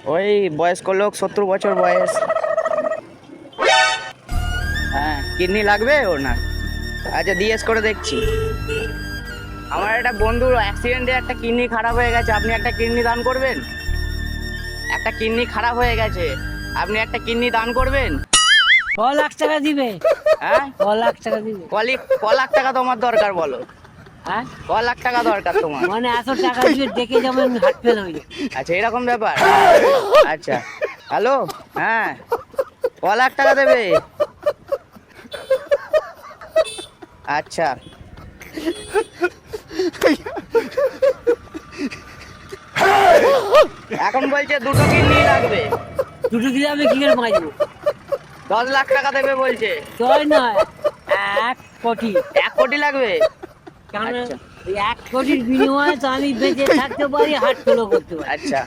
ওই বয়স্ক লোক, 70 বছর বয়স। হ্যাঁ, কিডনি লাগবে ওর না? আচ্ছা, জিজ্ঞেস করে দেখছি। আমার একটা বন্ধুর অ্যাক্সিডেন্টে একটা কিডনি খারাপ হয়ে গেছে, আপনি একটা কিডনি দান করবেন? একটা কিডনি খারাপ হয়ে গেছে, আপনি একটা কিডনি দান করবেন? ক লাখ টাকা দিবে? হ্যাঁ, ক লাখ টাকা দিবে? ক লাখ টাকা তোমার দরকার বলো? হ্যাঁ, ক লাখ টাকা দরকার তোমার? মানে এত টাকা দিবে দেখে যেমন হাট ফেল হয়ে যায়। আচ্ছা, এরকম ব্যাপার। আচ্ছা, হ্যালো, হ্যাঁ, ক লাখ টাকা দেবে? আচ্ছা, এখন বলছে দুটো কিডনি লাগবে। দুটো দিলে আমি কি করে বাঁচবো? 10 লাখ টাকা দেবে বলছে। ছয় নয়, 1 কোটি। 1 কোটি লাগবে? কারণ আচ্ছা। ওই 1 কোটির বিনিময়ে তো আমি বেঁচে থাকতে পারি, হাট ফেলও করতে পারি। আচ্ছা,